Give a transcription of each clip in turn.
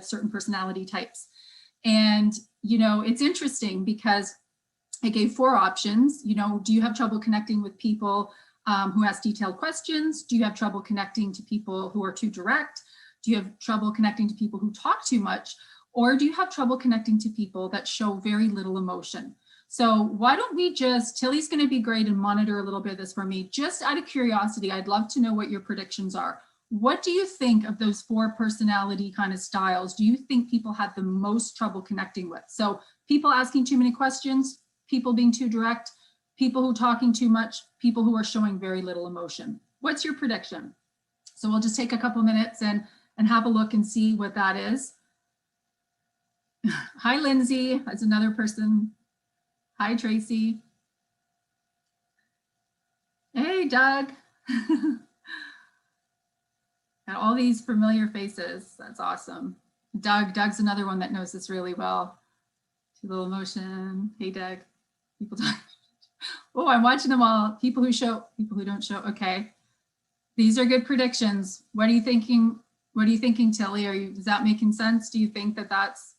certain personality types. And, you know, it's interesting because I gave 4 options. You know, do you have trouble connecting with people who ask detailed questions? Do you have trouble connecting to people who are too direct? Do you have trouble connecting to people who talk too much? Or do you have trouble connecting to people that show very little emotion? So why don't we just, Tilly's going to be great and monitor a little bit of this for me. Just out of curiosity, I'd love to know what your predictions are. What do you think of those 4 personality kind of styles? Do you think people had the most trouble connecting with? So people asking too many questions, people being too direct, people who are talking too much, people who are showing very little emotion. What's your prediction? So we'll just take a couple minutes and have a look and see what that is. Hi, Lindsay, that's another person. Hi, Tracy. Hey, Doug. Got all these familiar faces. That's awesome. Doug's another one that knows this really well. Too little emotion. Hey, Doug. People talk. Oh, I'm watching them all. People who show, people who don't show. Okay. These are good predictions. What are you thinking? What are you thinking, Tilly? Is that making sense? Do you think that that's?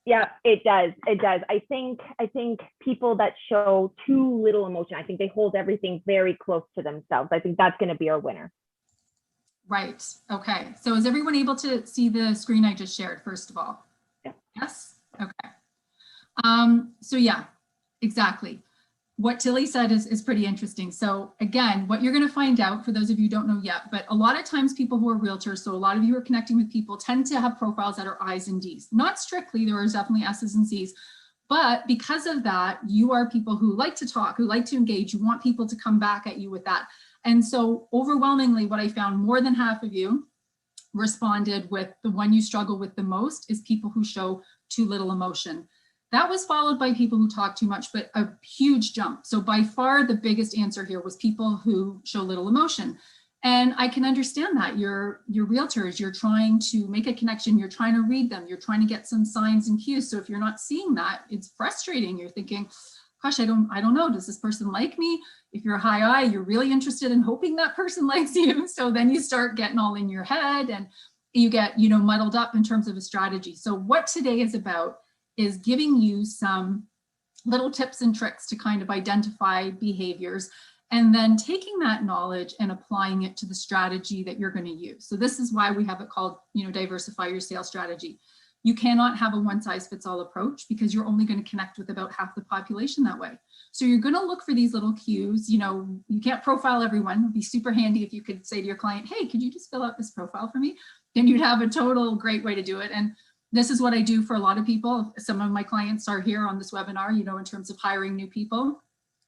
Yeah, it does. It does. I think people that show too little emotion, I think they hold everything very close to themselves. I think that's going to be our winner. Right. Okay. So is everyone able to see the screen I just shared, first of all? Yeah. Yes. Okay. So yeah, exactly. What Tilly said is pretty interesting. So again, what you're going to find out, for those of you who don't know yet, but a lot of times people who are realtors, so a lot of you who are connecting with people, tend to have profiles that are I's and D's. Not strictly, there are definitely S's and C's, but because of that, you are people who like to talk, who like to engage, you want people to come back at you with that. And so overwhelmingly, what I found, more than half of you responded with the one you struggle with the most is people who show too little emotion. That was followed by people who talk too much, but a huge jump. So by far the biggest answer here was people who show little emotion. And I can understand that. You're realtors, you're trying to make a connection, you're trying to read them, you're trying to get some signs and cues. So if you're not seeing that, it's frustrating. You're thinking, gosh, I don't know, does this person like me? If you're a high I, you're really interested in hoping that person likes you. So then you start getting all in your head and you get, you know, muddled up in terms of a strategy. So what today is about is giving you some little tips and tricks to kind of identify behaviors and then taking that knowledge and applying it to the strategy that you're going to use. So this is why we have it called, you know, diversify your sales strategy. You cannot have a one size fits all approach because you're only going to connect with about half the population that way. So you're going to look for these little cues. You know, you can't profile everyone. It would be super handy if you could say to your client, hey, could you just fill out this profile for me? Then you'd have a total great way to do it. And this is what I do for a lot of people. Some of my clients are here on this webinar, you know, in terms of hiring new people.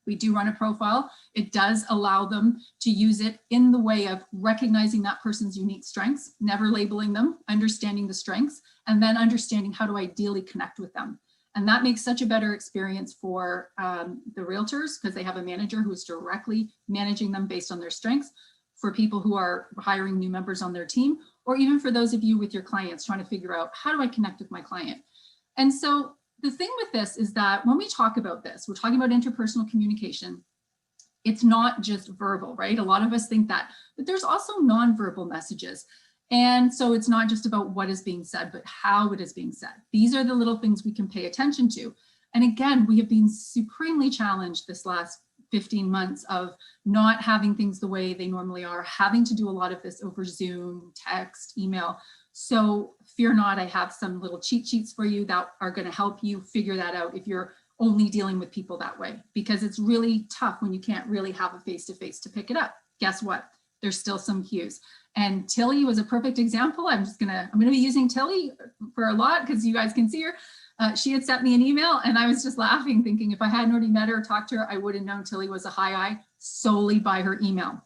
We do run a profile. It does allow them to use it in the way of recognizing that person's unique strengths, never labeling them, understanding the strengths, and then understanding how to ideally connect with them. And that makes such a better experience for the realtors because they have a manager who's directly managing them based on their strengths, for people who are hiring new members on their team, or even for those of you with your clients trying to figure out, how do I connect with my client? And so the thing with this is that when we talk about this, we're talking about interpersonal communication. It's not just verbal, right? A lot of us think that, but there's also nonverbal messages. And so it's not just about what is being said, but how it is being said. These are the little things we can pay attention to. And again, we have been supremely challenged this last 15 months of not having things the way they normally are, having to do a lot of this over Zoom, text, email. So fear not, I have some little cheat sheets for you that are going to help you figure that out if you're only dealing with people that way, because it's really tough when you can't really have a face-to-face to pick it up. Guess what? There's still some cues. And Tilly was a perfect example. I'm gonna be using Tilly for a lot because you guys can see her. She had sent me an email and I was just laughing, thinking if I hadn't already met her or talked to her, I would have known Tilly was a high I solely by her email.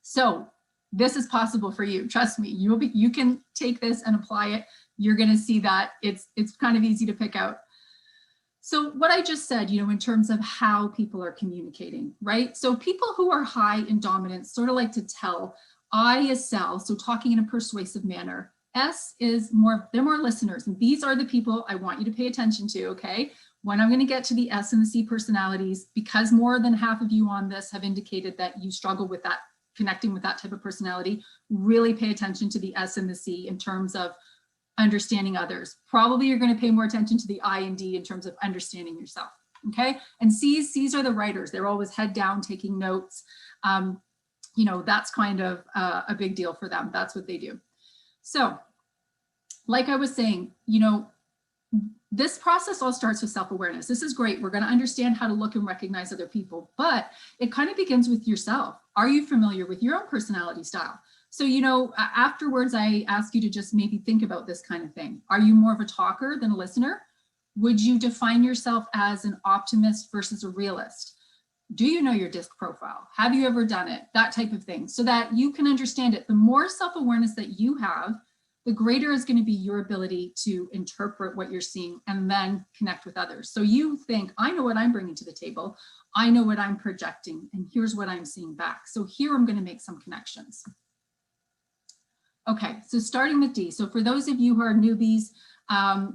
So this is possible for you. Trust me, you can take this and apply it. You're going to see that it's kind of easy to pick out. So what I just said, you know, in terms of how people are communicating, right? So people who are high in dominance sort of like to tell. I is sell, so talking in a persuasive manner. S is more, they're more listeners. And these are the people I want you to pay attention to, okay? When I'm going to get to the S and the C personalities, because more than half of you on this have indicated that you struggle with that, connecting with that type of personality, really pay attention to the S and the C in terms of understanding others. Probably you're going to pay more attention to the I and D in terms of understanding yourself. Okay. And C's are the writers. They're always head down, taking notes. You know, that's kind of a big deal for them. That's what they do. So like I was saying, you know, this process all starts with self-awareness. This is great. We're going to understand how to look and recognize other people, but it kind of begins with yourself. Are you familiar with your own personality style? So, you know, afterwards, I ask you to just maybe think about this kind of thing. Are you more of a talker than a listener? Would you define yourself as an optimist versus a realist? Do you know your DISC profile? Have you ever done it? That type of thing, so that you can understand it. The more self-awareness that you have, the greater is going to be your ability to interpret what you're seeing and then connect with others. So you think, I know what I'm bringing to the table. I know what I'm projecting, and here's what I'm seeing back. So here I'm going to make some connections. Okay, so starting with D. So for those of you who are newbies,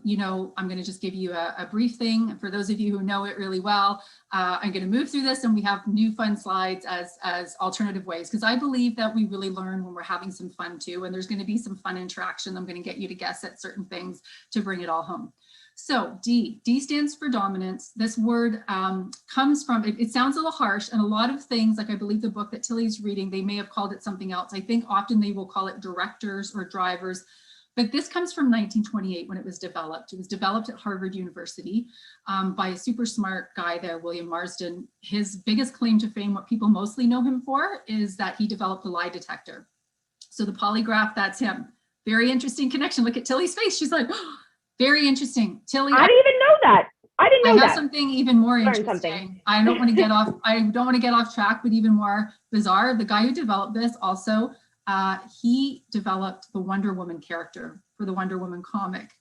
you know, I'm going to just give you a brief thing. For those of you who know it really well, I'm going to move through this, and we have new fun slides as alternative ways, because I believe that we really learn when we're having some fun too, and there's going to be some fun interaction. I'm going to get you to guess at certain things to bring it all home. So D stands for dominance. This word comes from, it sounds a little harsh, and a lot of things, like I believe the book that Tilly's reading, they may have called it something else. I think often they will call it directors or drivers. But this comes from 1928 when it was developed. It was developed at Harvard University by a super smart guy there, William Marsden. His biggest claim to fame, what people mostly know him for, is that he developed the lie detector. So the polygraph, that's him. Very interesting connection. Look at Tilly's face. She's like, oh, very interesting. Tilly, I didn't even know that. I didn't know I have that. something even more Learned interesting. something. I don't want to get off. I don't want to get off track, but even more bizarre. The guy who developed this also, he developed the Wonder Woman character for the Wonder Woman comic.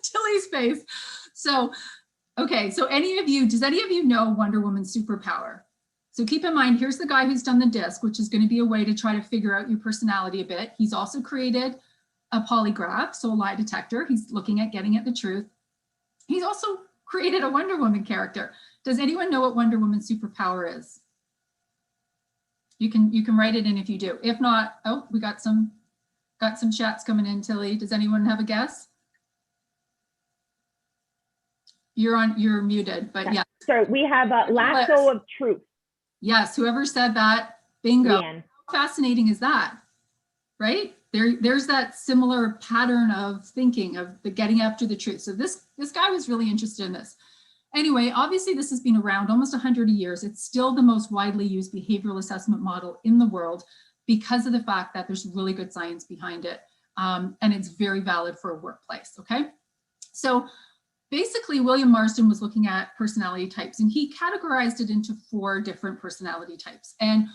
Tilly's face. So, okay. So does any of you know Wonder Woman's superpower? So keep in mind, here's the guy who's done the DISC, which is going to be a way to try to figure out your personality a bit. He's also created a polygraph, so a lie detector. He's looking at getting at the truth. He's also created a Wonder Woman character. Does anyone know what Wonder Woman's superpower is? You can write it in if you do. If not, oh, we got some chats coming in, Tilly. Does anyone have a guess? You're muted, but yeah. So we have a lasso of truth. Yes, whoever said that, bingo. Leanne. How fascinating is that? Right? There's that similar pattern of thinking of the getting after the truth. So this guy was really interested in this. Anyway, obviously this has been around almost 100 years. It's still the most widely used behavioral assessment model in the world because of the fact that there's really good science behind it. And it's very valid for a workplace, okay? So basically William Marsden was looking at personality types, and he categorized it into 4 different personality types. And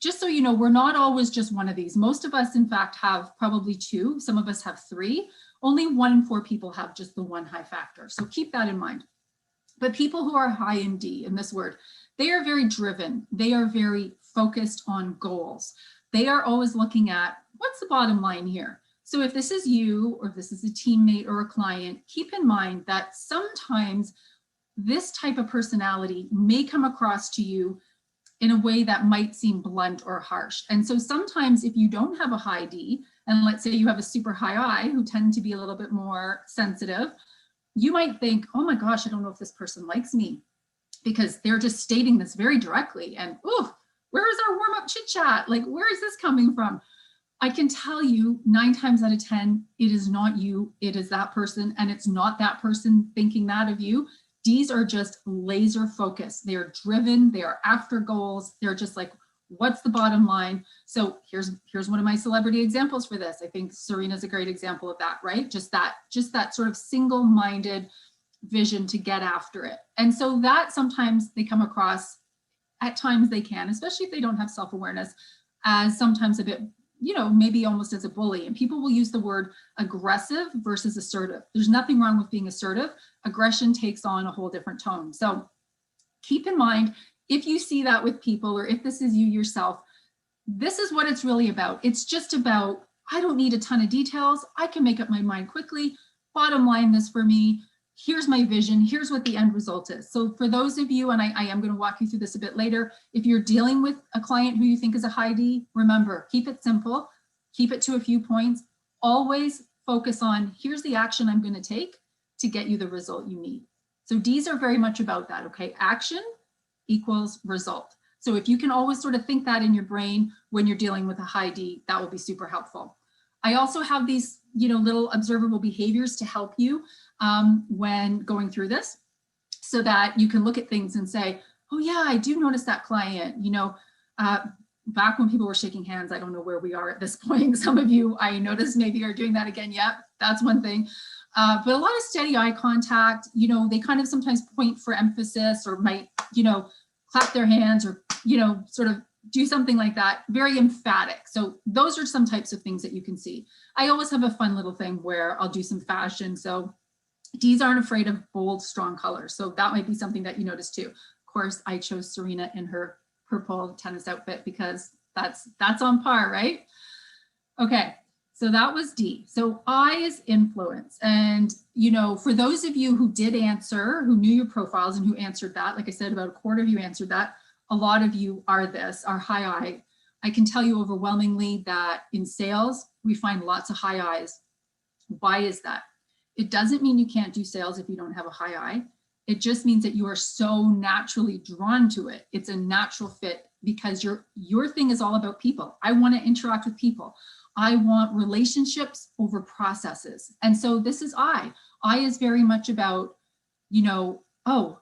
just so you know, we're not always just one of these. Most of us, in fact, have probably 2. Some of us have 3. Only 1 in 4 people have just the 1 high factor. So keep that in mind. But people who are high in D, in this word, they are very driven. They are very focused on goals. They are always looking at what's the bottom line here. So if this is you, or if this is a teammate or a client, keep in mind that sometimes this type of personality may come across to you in a way that might seem blunt or harsh. And so sometimes if you don't have a high D, and let's say you have a super high I who tend to be a little bit more sensitive, you might think, oh my gosh, I don't know if this person likes me, because they're just stating this very directly. And oh, where is our warm-up chit chat? Like, where is this coming from? I can tell you 9 times out of 10, it is not you, it is that person. And it's not that person thinking that of you. D's are just laser focused. They are driven, they are after goals. They're just like, what's the bottom line? So here's one of my celebrity examples for this. I think Serena's a great example of that, right? Just that sort of single-minded vision to get after it. And so that sometimes they come across, at times they can, especially if they don't have self-awareness, as sometimes a bit, you know, maybe almost as a bully. And people will use the word aggressive versus assertive. There's nothing wrong with being assertive. Aggression takes on a whole different tone. So keep in mind, if you see that with people, or if this is you yourself, this is what it's really about. It's just about, I don't need a ton of details. I can make up my mind quickly. Bottom line this for me. Here's my vision. Here's what the end result is. So for those of you, and I am going to walk you through this a bit later, if you're dealing with a client who you think is a high D, remember, keep it simple, keep it to a few points, always focus on, here's the action I'm going to take to get you the result you need. So D's are very much about that, okay? Action equals result. So if you can always sort of think that in your brain when you're dealing with a high D, that will be super helpful. I also have these, little observable behaviors to help you when going through this, so that you can look at things and say, oh yeah, I do notice that client, back when people were shaking hands, I don't know where we are at this point. Some of you, I noticed, maybe are doing that again. Yeah, that's one thing. But a lot of steady eye contact, they kind of sometimes point for emphasis, or might, clap their hands, or, sort of do something like that. Very emphatic. So those are some types of things that you can see. I always have a fun little thing where I'll do some fashion. So D's aren't afraid of bold, strong colors. So that might be something that you notice too. Of course, I chose Serena in her purple tennis outfit because that's on par, right? Okay, so that was D. So I is influence. And, for those of you who did answer, who knew your profiles and who answered that, like I said, about a quarter of you answered that. A lot of you are high I. I can tell you overwhelmingly that in sales, we find lots of high I's. Why is that? It doesn't mean you can't do sales if you don't have a high I. It just means that you are so naturally drawn to it. It's a natural fit because your thing is all about people. I want to interact with people. I want relationships over processes. And so this is I. I is very much about, oh,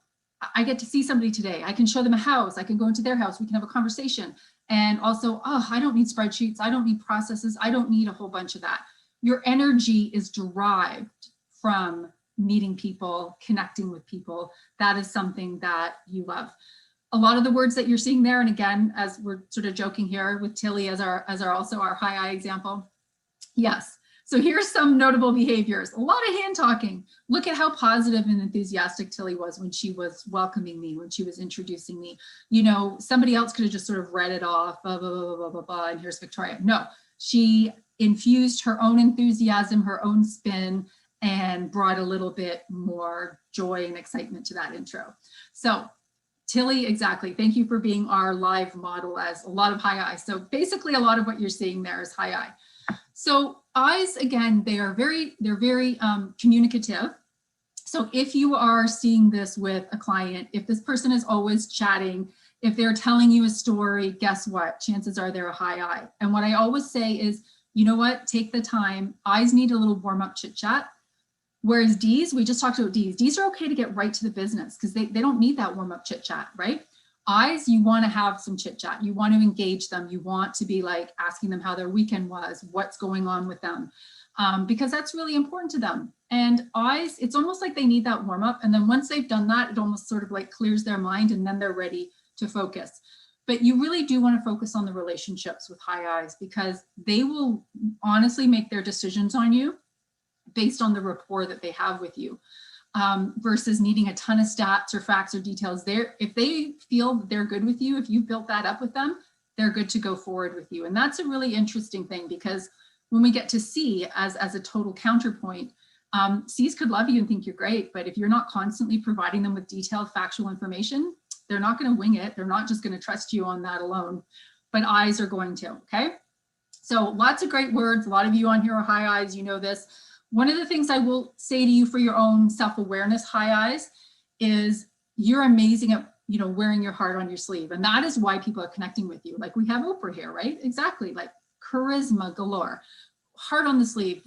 I get to see somebody today. I can show them a house. I can go into their house. We can have a conversation. And also, oh, I don't need spreadsheets. I don't need processes. I don't need a whole bunch of that. Your energy is derived from meeting people, connecting with people. That is something that you love. A lot of the words that you're seeing there, and again, as we're sort of joking here with Tilly as our also our high I example. Yes. So here's some notable behaviors. A lot of hand talking. Look at how positive and enthusiastic Tilly was when she was welcoming me, when she was introducing me. Somebody else could have just sort of read it off, blah, blah, blah, blah, blah, blah, and here's Victoria. No, she infused her own enthusiasm, her own spin, and brought a little bit more joy and excitement to that intro. So Tilly, exactly. Thank you for being our live model as a lot of high I. So basically a lot of what you're seeing there is high I. So I's, again, they're very communicative. So if you are seeing this with a client, if this person is always chatting, if they're telling you a story, guess what? Chances are they're a high I. And what I always say is, you know what? Take the time. I's need a little warm up chit chat. Whereas D's, we just talked about D's. D's are okay to get right to the business because they don't need that warm up chit chat, right? I's, you want to have some chit chat. You want to engage them. You want to be like asking them how their weekend was, what's going on with them, because that's really important to them. And I's, it's almost like they need that warm up. And then once they've done that, it almost sort of like clears their mind and then they're ready to focus. But you really do want to focus on the relationships with high I's because they will honestly make their decisions on you based on the rapport that they have with you, versus needing a ton of stats or facts or details. If they feel they're good with you, if you've built that up with them, they're good to go forward with you. And that's a really interesting thing because when we get to C as a total counterpoint, C's could love you and think you're great, but if you're not constantly providing them with detailed factual information, they're not going to wing it. They're not just going to trust you on that alone, but I's are going to, okay? So lots of great words. A lot of you on here are high I's, you know this. One of the things I will say to you for your own self-awareness, high I's, is you're amazing at, wearing your heart on your sleeve. And that is why people are connecting with you. Like we have Oprah here, right? Exactly. Like charisma galore, heart on the sleeve,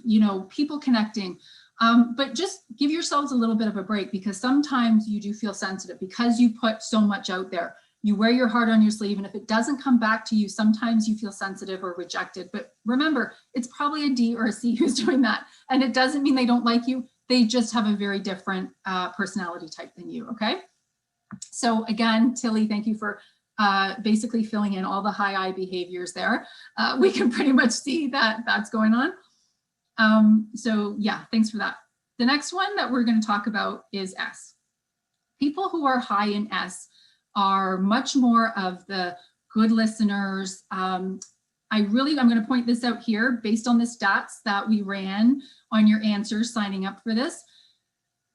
people connecting. But just give yourselves a little bit of a break because sometimes you do feel sensitive because you put so much out there. You wear your heart on your sleeve, and if it doesn't come back to you, sometimes you feel sensitive or rejected. But remember, it's probably a D or a C who's doing that. And it doesn't mean they don't like you. They just have a very different personality type than you, okay? So again, Tilly, thank you for basically filling in all the high I behaviors there. We can pretty much see that that's going on. So yeah, thanks for that. The next one that we're going to talk about is S. People who are high in S are much more of the good listeners. I'm going to point this out here based on the stats that we ran on your answers signing up for this.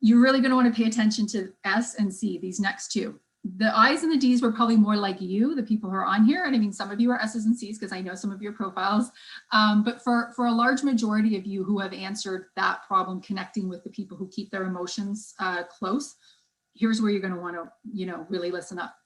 You're really going to want to pay attention to S and C, these next two. The I's and the D's were probably more like you, the people who are on here. And I mean, some of you are S's and C's because I know some of your profiles. But for a large majority of you who have answered that problem, connecting with the people who keep their emotions close, here's where you're going to want to, you know, really listen up.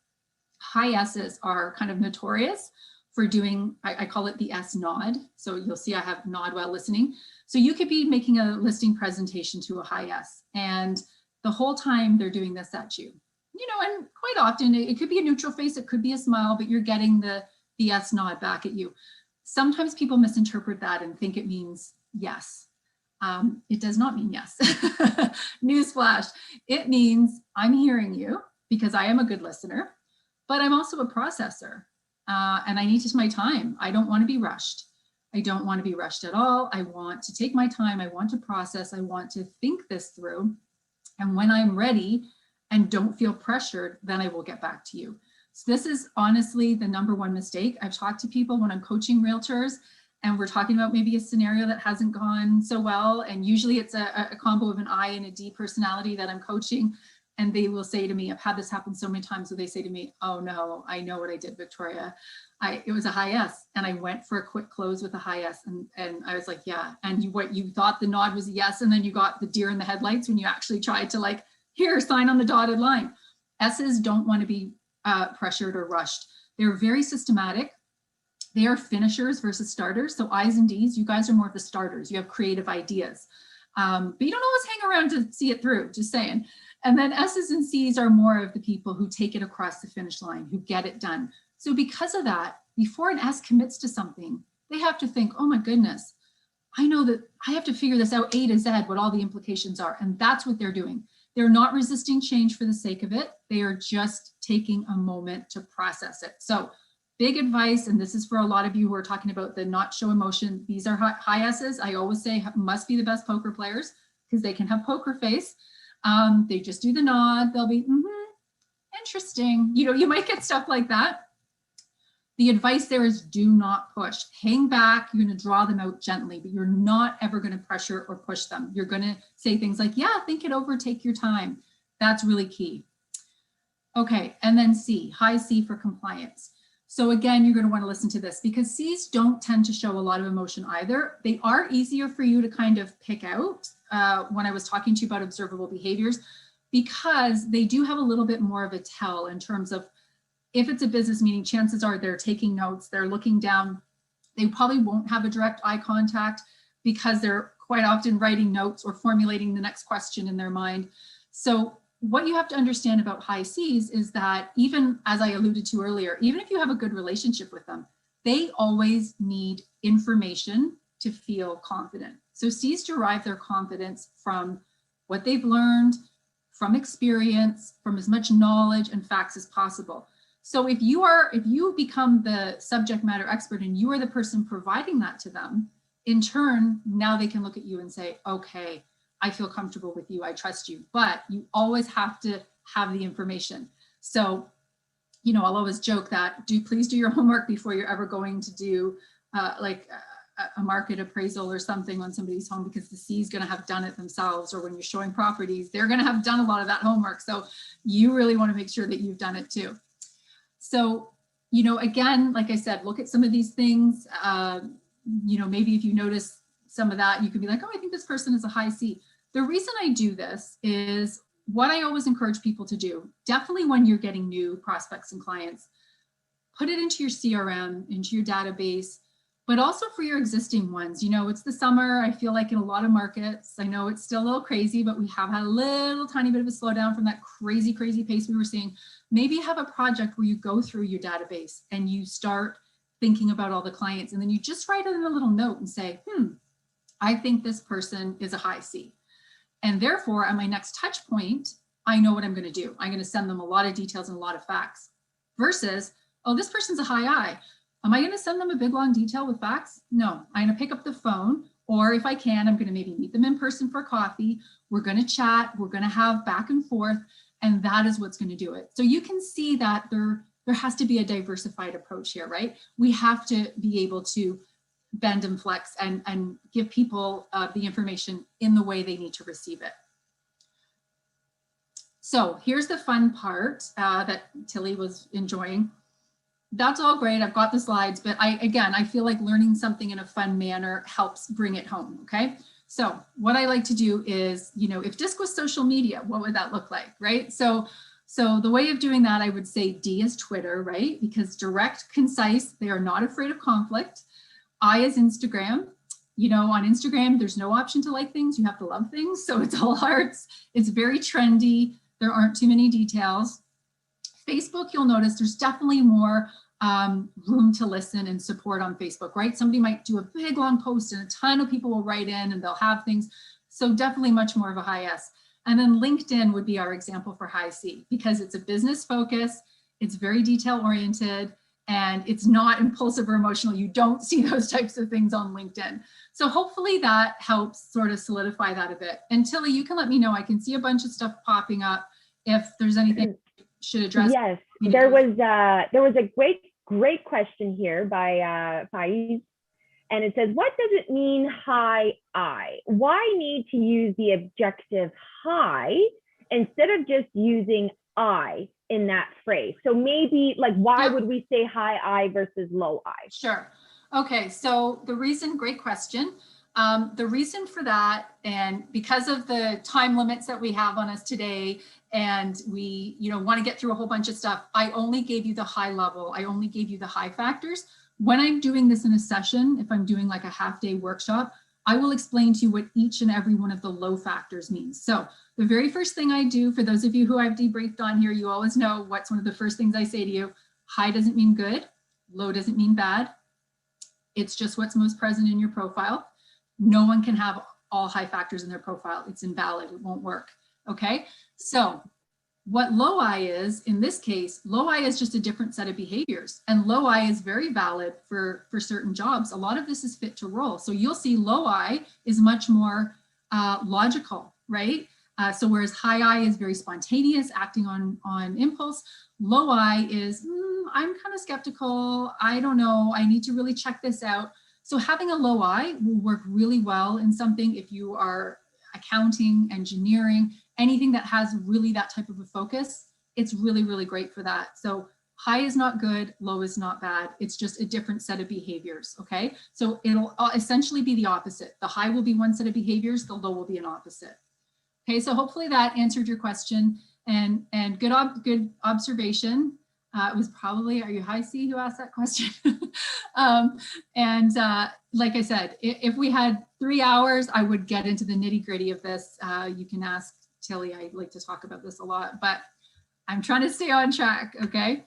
High S's are kind of notorious for doing, I call it the S nod. So you'll see I have nod while listening. So you could be making a listing presentation to a high S, and the whole time they're doing this at you. You know, and quite often it could be a neutral face, it could be a smile, but you're getting the S nod back at you. Sometimes people misinterpret that and think it means yes. It does not mean yes. Newsflash. It means I'm hearing you because I am a good listener, but I'm also a processor and I need to take my time. I don't want to be rushed. I don't want to be rushed at all. I want to take my time. I want to process. I want to think this through. And when I'm ready, and don't feel pressured, then I will get back to you. So this is honestly the #1 mistake. I've talked to people when I'm coaching realtors and we're talking about maybe a scenario that hasn't gone so well. And usually it's a combo of an I and a D personality that I'm coaching. And they will say to me, I've had this happen so many times where they say to me, oh no, I know what I did, Victoria. It was a high S and I went for a quick close with a high S. And I was like, yeah. And what you thought the nod was a yes. And then you got the deer in the headlights when you actually tried to like, here, sign on the dotted line. S's don't want to be pressured or rushed. They're very systematic. They are finishers versus starters. So I's and D's, you guys are more of the starters. You have creative ideas, but you don't always hang around to see it through, just saying. And then S's and C's are more of the people who take it across the finish line, who get it done. So because of that, before an S commits to something, they have to think, oh my goodness, I know that I have to figure this out A to Z, what all the implications are. And that's what they're doing. They're not resisting change for the sake of it. They are just taking a moment to process it. So big advice, and this is for a lot of you who are talking about the not show emotion. These are high S's. I always say must be the best poker players because they can have poker face. They just do the nod. They'll be, interesting. You know, you might get stuff like that. The advice there is do not push. Hang back. You're going to draw them out gently, but you're not ever going to pressure or push them. You're going to say things like, yeah, think it over, take your time. That's really key. Okay, and then C, high C for compliance. So again, you're going to want to listen to this because C's don't tend to show a lot of emotion either. They are easier for you to kind of pick out when I was talking to you about observable behaviors, because they do have a little bit more of a tell in terms of if it's a business meeting, chances are they're taking notes, they're looking down. They probably won't have a direct eye contact because they're quite often writing notes or formulating the next question in their mind. So what you have to understand about high C's is that even as I alluded to earlier, even if you have a good relationship with them, they always need information to feel confident. So C's derive their confidence from what they've learned, from experience, from as much knowledge and facts as possible. So if you become the subject matter expert and you are the person providing that to them, in turn, now they can look at you and say, okay, I feel comfortable with you, I trust you, but you always have to have the information. So, you know, I'll always joke that please do your homework before you're ever going to do like a market appraisal or something on somebody's home, because the C is going to have done it themselves, or when you're showing properties, they're going to have done a lot of that homework. So you really want to make sure that you've done it too. So, you know, again, like I said, look at some of these things. You know, maybe if you notice some of that, you could be like, oh, I think this person is a high C. The reason I do this is what I always encourage people to do, definitely when you're getting new prospects and clients, put it into your CRM, into your database, but also for your existing ones. You know, it's the summer. I feel like in a lot of markets, I know it's still a little crazy, but we have had a little tiny bit of a slowdown from that crazy pace we were seeing. Maybe have a project where you go through your database and you start thinking about all the clients, and then you just write in a little note and say, I think this person is a high C. And therefore, at my next touch point, I know what I'm going to do. I'm going to send them a lot of details and a lot of facts versus, oh, this person's a high I. Am I going to send them a big, long detail with facts? No, I'm going to pick up the phone, or if I can, I'm going to maybe meet them in person for coffee. We're going to chat. We're going to have back and forth, and that is what's going to do it. So you can see that there has to be a diversified approach here, right? We have to be able to bend and flex and give people the information in the way they need to receive it. So here's the fun part that Tilly was enjoying. That's all great. I've got the slides, but I feel like learning something in a fun manner helps bring it home. Okay. So what I like to do is, if DISC was social media, what would that look like? Right. So the way of doing that, I would say D is Twitter, right? Because direct, concise, they are not afraid of conflict. I is Instagram. On Instagram, there's no option to like things. You have to love things. So it's all hearts. It's very trendy. There aren't too many details. Facebook, you'll notice there's definitely more room to listen and support on Facebook, right? Somebody might do a big long post and a ton of people will write in and they'll have things. So definitely much more of a high S. And then LinkedIn would be our example for high C because it's a business focus, it's very detail oriented, and it's not impulsive or emotional. You don't see those types of things on LinkedIn. So hopefully that helps sort of solidify that a bit. And Tilly, you can let me know. I can see a bunch of stuff popping up if there's anything should address. Yes, there was a great question here by Faiz, and it says, what does it mean high I? Why need to use the adjective high instead of just using I in that phrase? So maybe like, why would we say high I versus low I? Sure. Okay, so the reason, great question. The reason for that, and because of the time limits that we have on us today, and we want to get through a whole bunch of stuff, I only gave you the high level. I only gave you the high factors. When I'm doing this in a session, if I'm doing like a half-day workshop, I will explain to you what each and every one of the low factors means. So the very first thing I do, for those of you who I've debriefed on here, you always know what's one of the first things I say to you. High doesn't mean good. Low doesn't mean bad. It's just what's most present in your profile. No one can have all high factors in their profile. It's invalid. It won't work. Okay. So what low I is, in this case, low I is just a different set of behaviors, and low I is very valid for certain jobs. A lot of this is fit to role. So you'll see low I is much more logical, right? So whereas high I is very spontaneous, acting on impulse, low I is, I'm kind of skeptical. I don't know. I need to really check this out. So having a low I will work really well in something if you are accounting, engineering, anything that has really that type of a focus. It's really, really great for that. So high is not good, low is not bad. It's just a different set of behaviors, okay? So it'll essentially be the opposite. The high will be one set of behaviors, the low will be an opposite. Okay, so hopefully that answered your question, and good observation. It was probably, are you high C who asked that question? Like I said, if we had 3 hours, I would get into the nitty gritty of this. You can ask Tilly, I like to talk about this a lot, but I'm trying to stay on track, okay?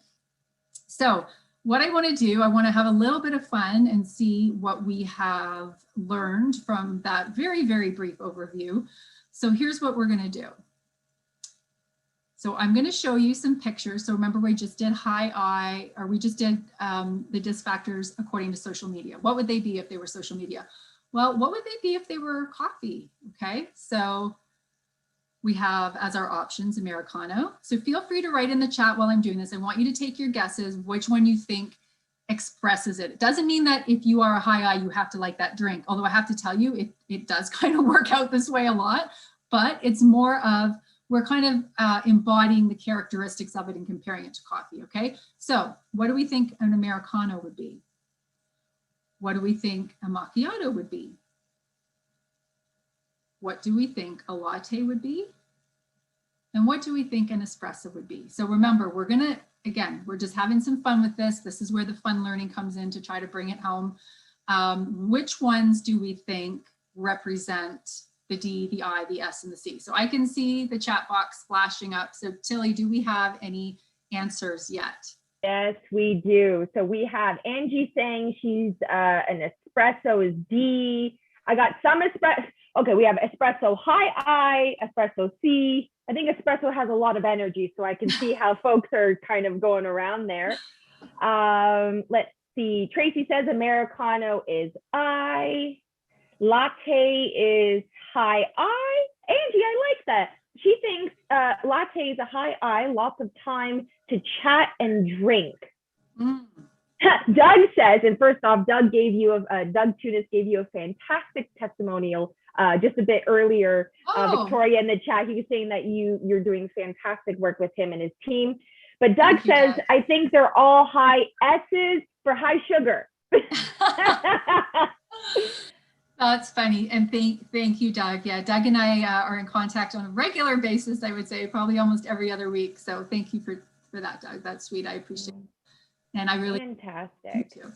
So what I want to do, I want to have a little bit of fun and see what we have learned from that very, very brief overview. So here's what we're going to do. So I'm going to show you some pictures. So remember, we just did high I, or we just did the DISC factors according to social media. What would they be if they were social media? Well, what would they be if they were coffee? Okay, so we have as our options Americano. So feel free to write in the chat while I'm doing this. I want you to take your guesses, which one you think expresses it. It doesn't mean that if you are a high I, you have to like that drink. Although I have to tell you, it does kind of work out this way a lot, but it's more of, we're kind of embodying the characteristics of it and comparing it to coffee, okay? So what do we think an Americano would be? What do we think a macchiato would be? What do we think a latte would be? And what do we think an espresso would be? So remember, we're gonna, again, we're just having some fun with this. This is where the fun learning comes in to try to bring it home. Which ones do we think represent the D, the I, the S, and the C? So I can see the chat box flashing up. So Tilly, do we have any answers yet? Yes, we do. So we have Angie saying she's an espresso is D. I got some espresso. Okay, we have espresso high I, espresso C. I think espresso has a lot of energy, so I can see how folks are kind of going around there. Let's see. Tracy says Americano is I. Latte is high I. Angie, I like that. She thinks latte is a high I, lots of time to chat and drink. Doug says, and first off, Doug Tunis gave you a fantastic testimonial just a bit earlier. Oh, Victoria in the chat, he was saying that you're doing fantastic work with him and his team. But Doug thank you, says, Doug. I think they're all high S's for high sugar. That's funny. And thank you, Doug. Yeah, Doug and I are in contact on a regular basis, I would say, probably almost every other week. So thank you for that, Doug. That's sweet. I appreciate it. And I really fantastic. too.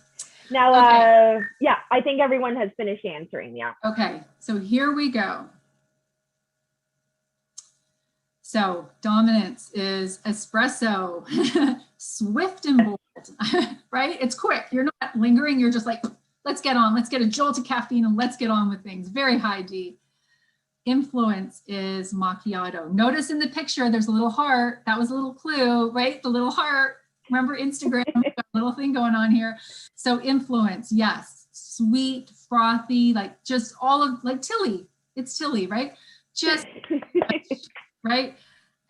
Now, Okay. yeah, I think everyone has finished answering. Yeah. Okay, so here we go. So dominance is espresso, swift and bold, right? It's quick. You're not lingering. You're just like, let's get on. Let's get a jolt of caffeine and let's get on with things. Very high D. Influence is macchiato. Notice in the picture, there's a little heart. That was a little clue, right? The little heart. Remember Instagram, got a little thing going on here. So influence, yes. Sweet, frothy, like just all of, like Tilly. It's Tilly, right? Just, right?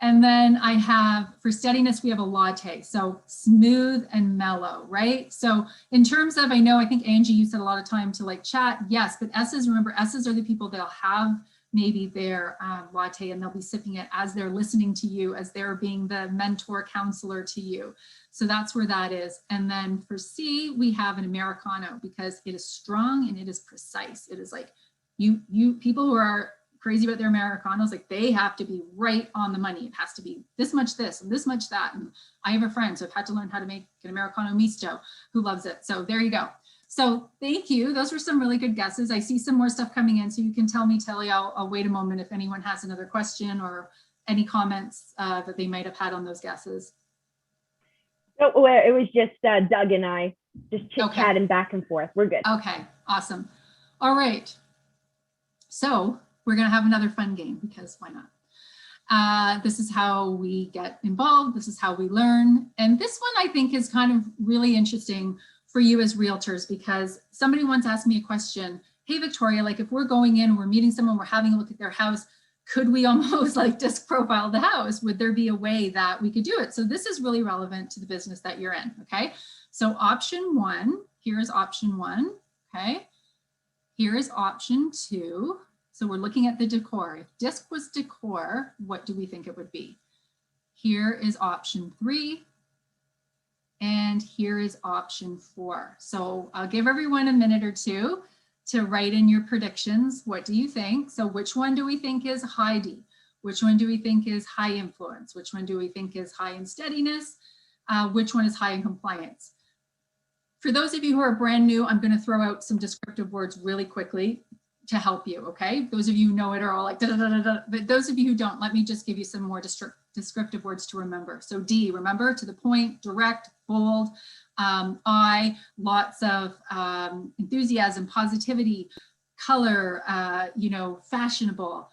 And then I have, for steadiness, we have a latte. So smooth and mellow, right? So in terms of, I think Angie, you said a lot of time to like chat. Yes, but S's, remember, S's are the people that'll have maybe their latte and they'll be sipping it as they're listening to you, as they're being the mentor counselor to you. So that's where that is. And then for C, we have an Americano because it is strong and it is precise. It is like you people who are crazy about their Americanos, like they have to be right on the money. It has to be this much this and this much that. And I have a friend, so I've had to learn how to make an Americano misto who loves it. So there you go. So thank you. Those were some really good guesses. I see some more stuff coming in, so you can tell me, Tilly. I'll wait a moment if anyone has another question or any comments that they might have had on those guesses. No, it was just Doug and I just chit-chatting back and forth. We're good. Okay, awesome. All right. So we're going to have another fun game because why not? This is how we get involved. This is how we learn. And this one I think is kind of really interesting for you as realtors, because somebody once asked me a question. Hey, Victoria, like if we're going in and we're meeting someone, we're having a look at their house, could we almost like disc profile the house? Would there be a way that we could do it? So this is really relevant to the business that you're in, okay? So option one, here's option one, okay? Here is option two. So we're looking at the decor. If disc was decor, what do we think it would be? Here is option three. And here is option four. So I'll give everyone a minute or two to write in your predictions. What do you think? So which one do we think is high D? Which one do we think is high influence? Which one do we think is high in steadiness? Which one is high in compliance? For those of you who are brand new, I'm going to throw out some descriptive words really quickly to help you, okay? Those of you who know it are all like da da da da da, but those of you who don't, let me just give you some more descriptive words to remember. So D, remember, to the point, direct, bold. I, lots of enthusiasm, positivity, color, fashionable.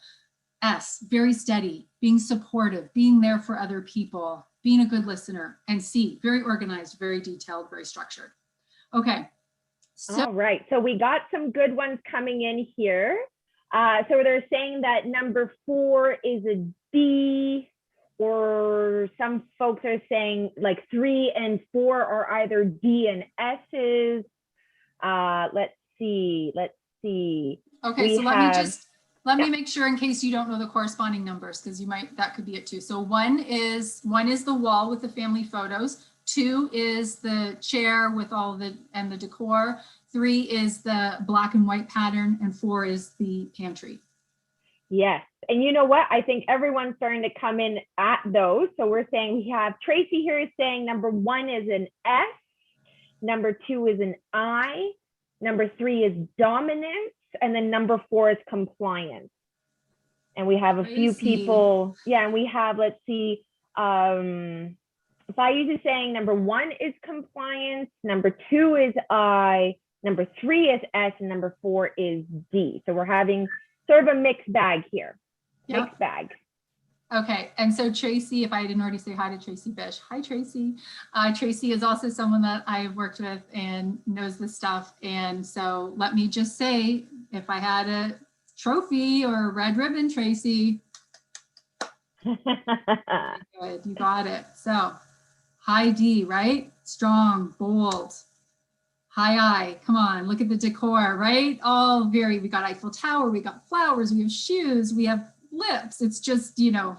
S, very steady, being supportive, being there for other people, being a good listener. And C, very organized, very detailed, very structured. Okay. So, all right, so we got some good ones coming in here. So they're saying that number 4 is a D, or some folks are saying like 3 and 4 are either D and S's. Let's see. okay, so let me make sure in case you don't know the corresponding numbers, because that could be it too. So one is the wall with the family photos. 2 is the chair with all the decor. 3 is the black and white pattern, and 4 is the pantry. Yes, and you know what? I think everyone's starting to come in at those. So we're saying we have Tracy here is saying number 1 is an S, number 2 is an I, number 3 is dominance, and then number 4 is compliance. And we have a few people, yeah, and we have, let's see, Faiz is saying number 1 is compliance, number 2 is I, number 3 is S, and number 4 is D. So we're having sort of a mixed bag here. Yep. Mixed bag. Okay, and so Tracy, if I didn't already say hi to Tracy Bish. Hi, Tracy. Tracy is also someone that I've worked with and knows this stuff. And so let me just say, if I had a trophy or a red ribbon, Tracy, good, you got it. So high D, right? Strong, bold. High I, come on, look at the decor, right? All very, we got Eiffel Tower, we got flowers, we have shoes, we have lips. It's just, you know,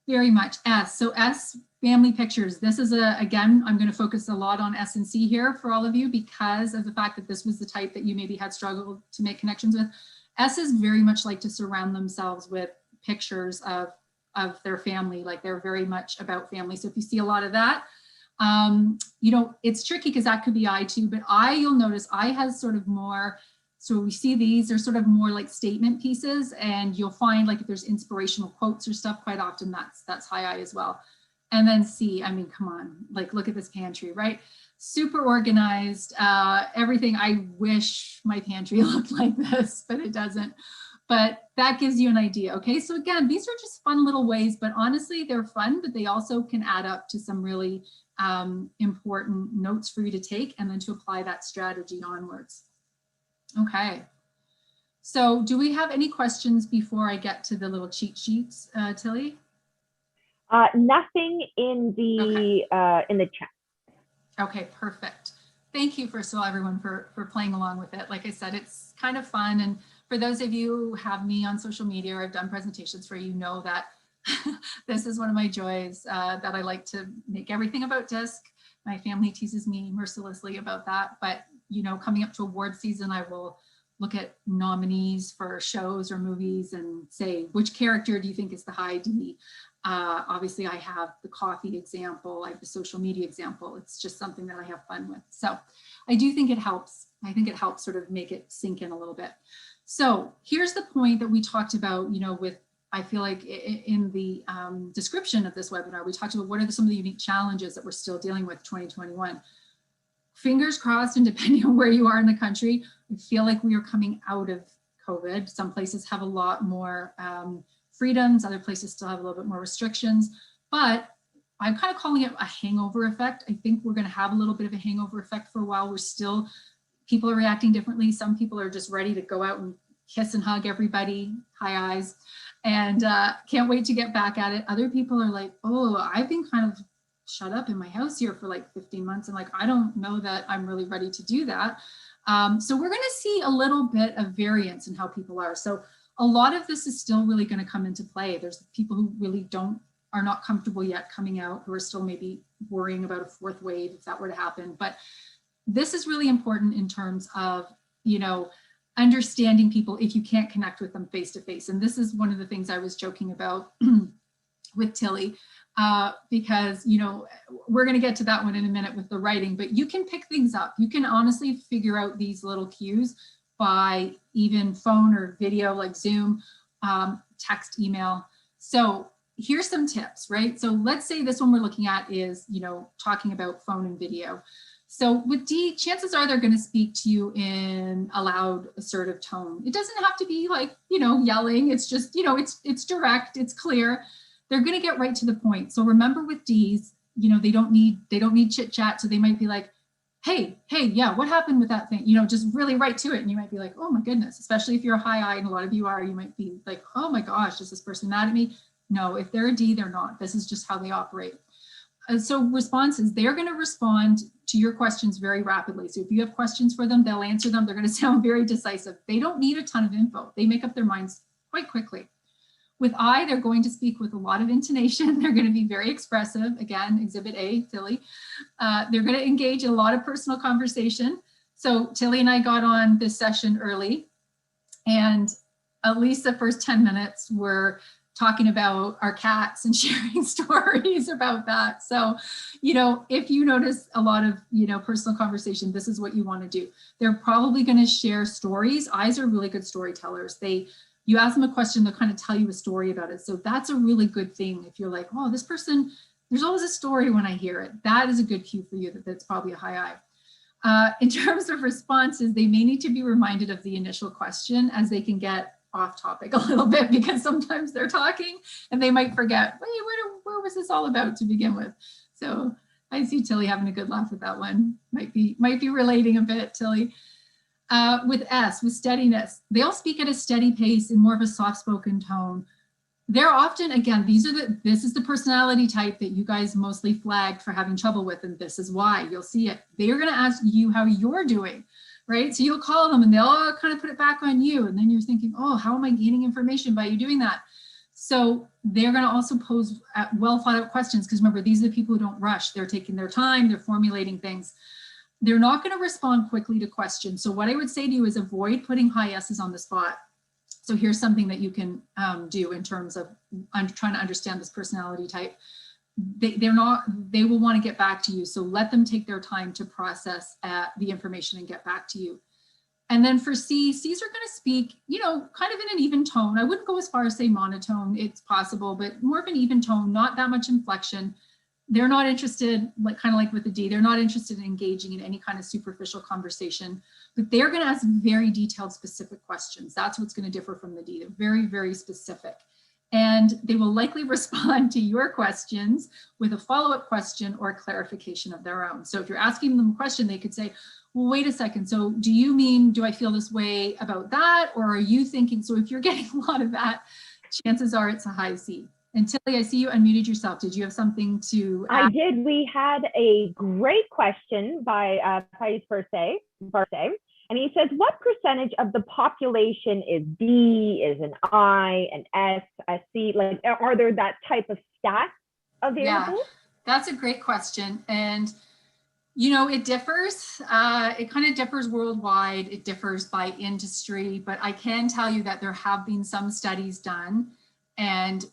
very much S. So S, family pictures. This is again, I'm going to focus a lot on S and C here for all of you because of the fact that this was the type that you maybe had struggled to make connections with. S is very much like to surround themselves with pictures of their family, like they're very much about family. So if you see a lot of that, you know, it's tricky because that could be I too, but you'll notice I has sort of more, so we see these are sort of more like statement pieces, and you'll find like if there's inspirational quotes or stuff, quite often that's high I as well. And then C, I mean, come on, like look at this pantry, right? Super organized, everything. I wish my pantry looked like this, but it doesn't. But that gives you an idea. Okay, so again, these are just fun little ways, but honestly, they're fun, but they also can add up to some really important notes for you to take and then to apply that strategy onwards. Okay, so do we have any questions before I get to the little cheat sheets, Tilly? Nothing in the chat. Okay, perfect. Thank you, first of all, everyone, for playing along with it. Like I said, it's kind of fun. And for those of you who have me on social media or I've done presentations for you, know that this is one of my joys, that I like to make everything about DISC. My family teases me mercilessly about that. But, you know, coming up to award season, I will look at nominees for shows or movies and say, which character do you think is the high D? Obviously, I have the coffee example, I have the social media example. It's just something that I have fun with. So I do think it helps. I think it helps sort of make it sink in a little bit. So here's the point that we talked about, you know, with, I feel like in the description of this webinar, we talked about what are some of the unique challenges that we're still dealing with 2021. Fingers crossed, and depending on where you are in the country, I feel like we are coming out of COVID. Some places have a lot more freedoms, other places still have a little bit more restrictions, but I'm kind of calling it a hangover effect. I think we're going to have a little bit of a hangover effect for a while. We're still, people are reacting differently. Some people are just ready to go out and kiss and hug everybody, high eyes, and can't wait to get back at it. Other people are like, oh, I've been kind of shut up in my house here for like 15 months. And like, I don't know that I'm really ready to do that. So we're going to see a little bit of variance in how people are. So a lot of this is still really going to come into play. There's people who really are not comfortable yet coming out, who are still maybe worrying about a fourth wave if that were to happen. But this is really important in terms of, you know, understanding people if you can't connect with them face to face. And this is one of the things I was joking about with Tilly, because, you know, we're going to get to that one in a minute with the writing, but you can pick things up. You can honestly figure out these little cues by even phone or video like Zoom, text, email. So here's some tips, right? So let's say this one we're looking at is, you know, talking about phone and video. So with D, chances are they're going to speak to you in a loud, assertive tone. It doesn't have to be like, you know, yelling. It's just, you know, it's direct, it's clear. They're going to get right to the point. So remember with D's, you know, they don't need chit chat. So they might be like, hey, yeah, what happened with that thing? You know, just really right to it. And you might be like, oh my goodness, especially if you're a high I, and a lot of you are, you might be like, oh my gosh, is this person mad at me? No, if they're a D, they're not. This is just how they operate. So responses, they're going to respond to your questions very rapidly. So if you have questions for them, they'll answer them. They're going to sound very decisive. They don't need a ton of info. They make up their minds quite quickly. With I, they're going to speak with a lot of intonation. They're going to be very expressive. Again, exhibit A, Tilly. They're going to engage in a lot of personal conversation. So Tilly and I got on this session early, and at least the first 10 minutes were talking about our cats and sharing stories about that. So, you know, if you notice a lot of, you know, personal conversation, this is what you want to do. They're probably going to share stories. Eyes are really good storytellers. You ask them a question, they'll kind of tell you a story about it. So that's a really good thing. If you're like, oh, this person, there's always a story when I hear it. That is a good cue for you that that's probably a high I. In terms of responses, they may need to be reminded of the initial question as they can get off topic a little bit, because sometimes they're talking and they might forget, wait, where was this all about to begin with? So I see Tilly having a good laugh at that one. Might be relating a bit, Tilly. With S, with steadiness, they'll speak at a steady pace in more of a soft-spoken tone. They're often, again, this is the personality type that you guys mostly flagged for having trouble with, and this is why. You'll see it. They're going to ask you how you're doing, right? So you'll call them and they'll kind of put it back on you. And then you're thinking, oh, how am I gaining information by you doing that? So they're going to also pose well thought out questions, because remember, these are the people who don't rush. They're taking their time, they're formulating things. They're not going to respond quickly to questions. So what I would say to you is avoid putting high S's on the spot. So here's something that you can do in terms of trying to understand this personality type. They will want to get back to you. So let them take their time to process the information and get back to you. And then for C's are going to speak, you know, kind of in an even tone. I wouldn't go as far as say monotone, it's possible, but more of an even tone, not that much inflection. They're not interested, like kind of like with the D, they're not interested in engaging in any kind of superficial conversation, but they're going to ask very detailed, specific questions. That's what's going to differ from the D. They're very, very specific. And they will likely respond to your questions with a follow-up question or clarification of their own. So if you're asking them a question, they could say, well, wait a second. So do you mean, do I feel this way about that? Or are you thinking, so if you're getting a lot of that, chances are it's a high C. And Tilly, I see you unmuted yourself. Did you have something to add? I did. We had a great question by Thais Barse, and he says, what percentage of the population is D, is an I, an S, a C? Like, are there that type of stats available? Yeah, that's a great question. And, you know, it differs. It kind of differs worldwide. It differs by industry, but I can tell you that there have been some studies done, and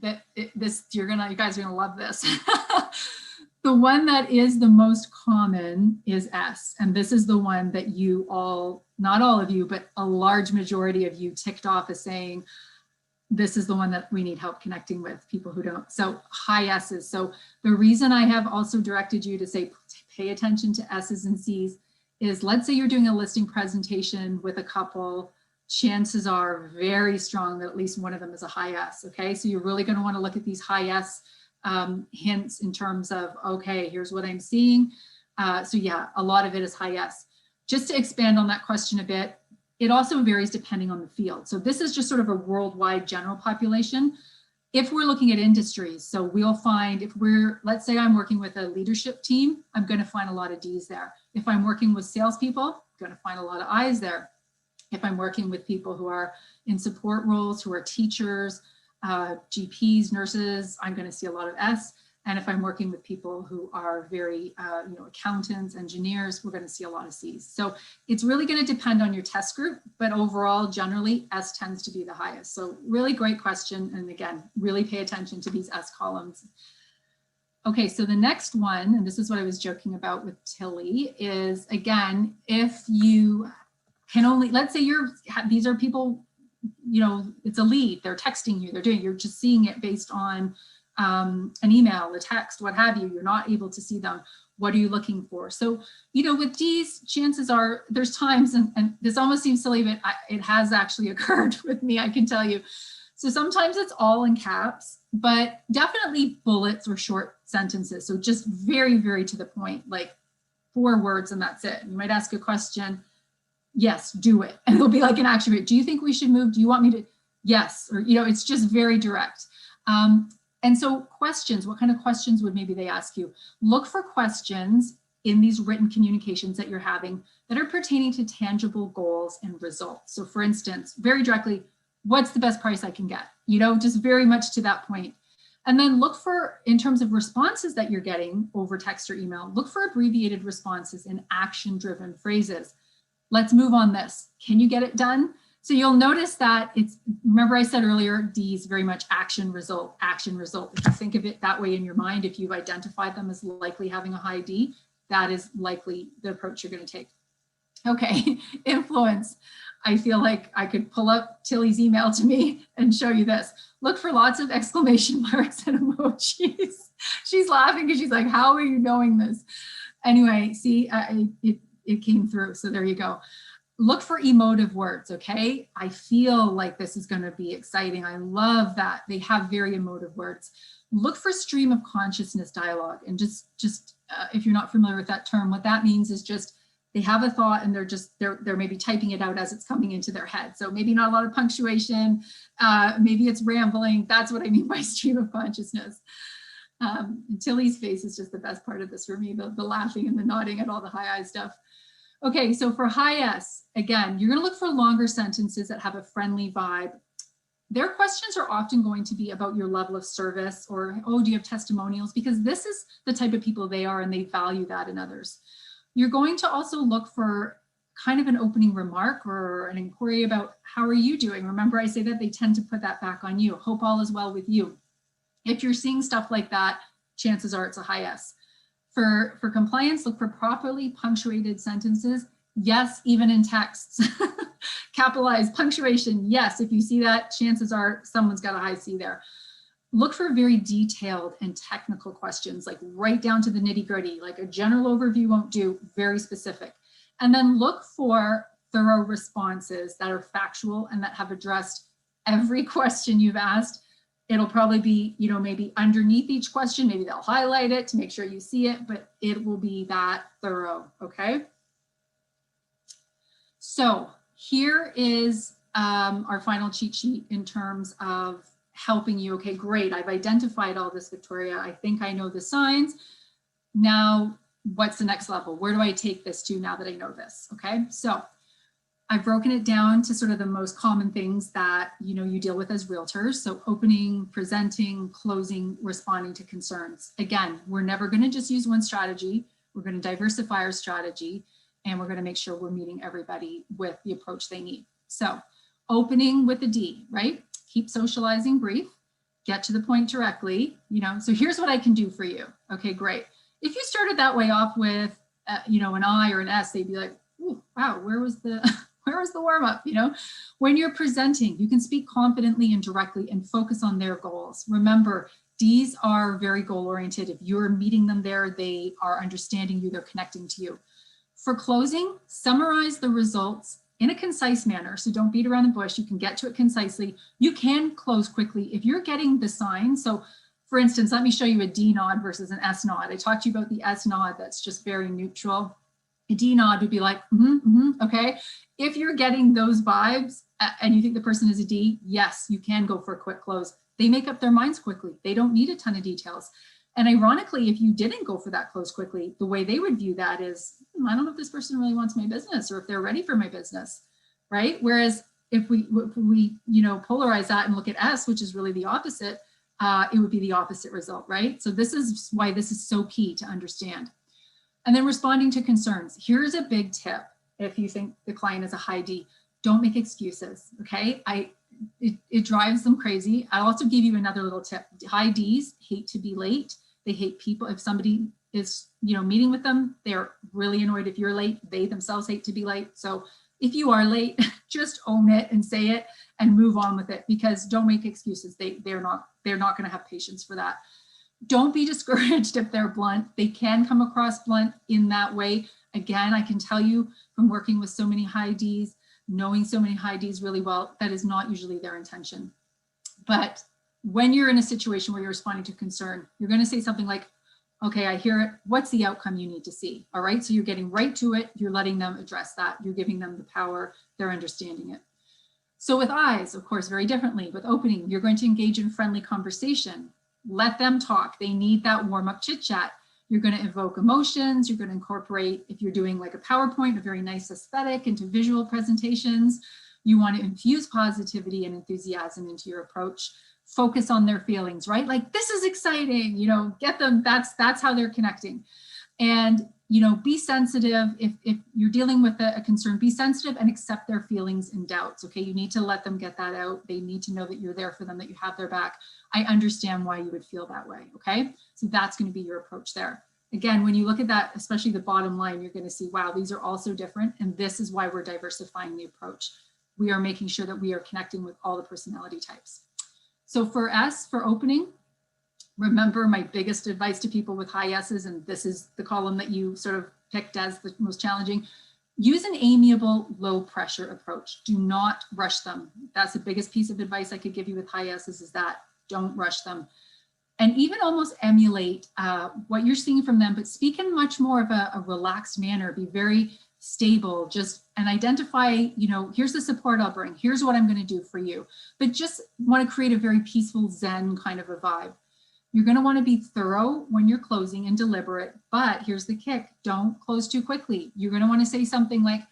that you guys are gonna love this. The one that is the most common is S, and this is the one that you all, not all of you, but a large majority of you ticked off as saying, this is the one that we need help connecting with, people who don't. So high S's. So the reason I have also directed you to say, pay attention to S's and C's is, let's say you're doing a listing presentation with a couple, chances are very strong that at least one of them is a high S, okay? So you're really gonna wanna look at these high S hints in terms of, okay, here's what I'm seeing. So yeah, a lot of it is high S. Just to expand on that question a bit, it also varies depending on the field. So this is just sort of a worldwide general population. If we're looking at industries, so we'll find if let's say I'm working with a leadership team, I'm gonna find a lot of D's there. If I'm working with salespeople, I'm gonna find a lot of I's there. If I'm working with people who are in support roles, who are teachers, GPs, nurses, I'm going to see a lot of S. And if I'm working with people who are very, accountants, engineers, we're going to see a lot of C's. So it's really going to depend on your test group, but overall, generally, S tends to be the highest. So really great question. And again, really pay attention to these S columns. Okay, so the next one, and this is what I was joking about with Tilly, is again, if you can only, let's say these are people, you know, it's a lead, they're texting you, you're just seeing it based on an email, a text, what have you, you're not able to see them. What are you looking for? So, you know, with D's, chances are there's times, and this almost seems silly, but it has actually occurred with me, I can tell you. So sometimes it's all in caps, but definitely bullets or short sentences. So just very, very to the point, like 4 words and that's it. You might ask a question, yes, do it. And it'll be like an action rate. Do you think we should move? Do you want me to? Yes. Or, you know, it's just very direct. And so questions, what kind of questions would maybe they ask you? Look for questions in these written communications that you're having that are pertaining to tangible goals and results. So for instance, very directly, what's the best price I can get? You know, just very much to that point. And then look for, in terms of responses that you're getting over text or email, look for abbreviated responses in action-driven phrases. Let's move on this. Can you get it done? So you'll notice that it's, remember I said earlier, D is very much action, result, action, result. If you think of it that way in your mind, if you've identified them as likely having a high D, that is likely the approach you're going to take. Okay, influence. I feel like I could pull up Tilly's email to me and show you this. Look for lots of exclamation marks and emojis. She's laughing because she's like, how are you knowing this? Anyway, see, it came through. So there you go. Look for emotive words, okay? I feel like this is going to be exciting. I love that. They have very emotive words. Look for stream of consciousness dialogue. And just if you're not familiar with that term, what that means is just They have a thought and they're maybe typing it out as it's coming into their head. So maybe not a lot of punctuation, maybe it's rambling. That's what I mean by stream of consciousness. Tilly's face is just the best part of this for me, the laughing and the nodding at all the high I stuff. Okay, so for high S, again, you're gonna look for longer sentences that have a friendly vibe. Their questions are often going to be about your level of service or, oh, do you have testimonials? Because this is the type of people they are and they value that in others. You're going to also look for kind of an opening remark or an inquiry about how are you doing? Remember I say that they tend to put that back on you. Hope all is well with you. If you're seeing stuff like that, chances are it's a high S. For compliance, look for properly punctuated sentences. Yes, even in texts. Capitalize punctuation. Yes, if you see that, chances are someone's got a high C there. Look for very detailed and technical questions, like right down to the nitty gritty, like a general overview won't do, very specific. And then look for thorough responses that are factual and that have addressed every question you've asked. It'll probably be, you know, maybe underneath each question, maybe they'll highlight it to make sure you see it, but it will be that thorough, okay? So here is our final cheat sheet in terms of helping you. Okay, great, I've identified all this, Victoria. I think I know the signs. Now, what's the next level? Where do I take this to now that I know this? Okay, so I've broken it down to sort of the most common things that you deal with as realtors. So opening, presenting, closing, responding to concerns. Again, we're never going to just use one strategy. We're going to diversify our strategy and we're going to make sure we're meeting everybody with the approach they need. So opening with a D, right? Keep socializing brief, get to the point directly, so here's what I can do for you. Okay, great. If you started that way off with, an I or an S, they'd be like, ooh, wow, where was the warm up? When you're presenting, you can speak confidently and directly and focus on their goals. Remember, Ds are very goal oriented. If you're meeting them there, they are understanding you, they're connecting to you. For closing, summarize the results in a concise manner. So don't beat around the bush. You can get to it concisely. You can close quickly. If you're getting the sign, so for instance, let me show you a D nod versus an S nod. I talked to you about the S nod that's just very neutral. A D nod would be like, okay. If you're getting those vibes and you think the person is a D, yes, you can go for a quick close. They make up their minds quickly. They don't need a ton of details. And ironically, if you didn't go for that close quickly, the way they would view that is, I don't know if this person really wants my business or if they're ready for my business, right? Whereas if we polarize that and look at S, which is really the opposite, it would be the opposite result, right? So this is why this is so key to understand. And then responding to concerns. Here's a big tip. If you think the client is a high D, don't make excuses, okay? It drives them crazy. I'll also give you another little tip. High Ds hate to be late. They hate people. If somebody is, meeting with them, they're really annoyed if you're late. They themselves hate to be late. So if you are late, just own it and say it and move on with it, because don't make excuses. They're not going to have patience for that. Don't be discouraged if they're blunt. They can come across blunt in that way. Again, I can tell you from working with so many high Ds, knowing so many high Ds really well, that is not usually their intention. But when you're in a situation where you're responding to concern, you're going to say something like, okay, I hear it. What's the outcome you need to see? All right. So you're getting right to it. You're letting them address that. You're giving them the power. They're understanding it. So with I's, of course, very differently. With opening, you're going to engage in friendly conversation. Let them talk. They need that warm up chit chat. You're going to evoke emotions. You're going to incorporate, if you're doing like a PowerPoint, a very nice aesthetic into visual presentations. You want to infuse positivity and enthusiasm into your approach. Focus on their feelings, right? Like, this is exciting, get them, that's how they're connecting. And, be sensitive. If you're dealing with a concern, be sensitive and accept their feelings and doubts, okay? You need to let them get that out. They need to know that you're there for them, that you have their back. I understand why you would feel that way, okay? So that's going to be your approach there. Again, when you look at that, especially the bottom line, you're going to see, wow, these are all so different. And this is why we're diversifying the approach. We are making sure that we are connecting with all the personality types. So for S, for opening, remember my biggest advice to people with high S's, and this is the column that you sort of picked as the most challenging, use an amiable, low pressure approach. Do not rush them. That's the biggest piece of advice I could give you with high S's, is that don't rush them. And even almost emulate what you're seeing from them, but speak in much more of a relaxed manner. Be very stable, and identify, you know, here's the support I'll bring, here's what I'm going to do for you, but just want to create a very peaceful Zen kind of a vibe. You're going to want to be thorough when you're closing and deliberate, but here's the kick. Don't close too quickly. You're going to want to say something like,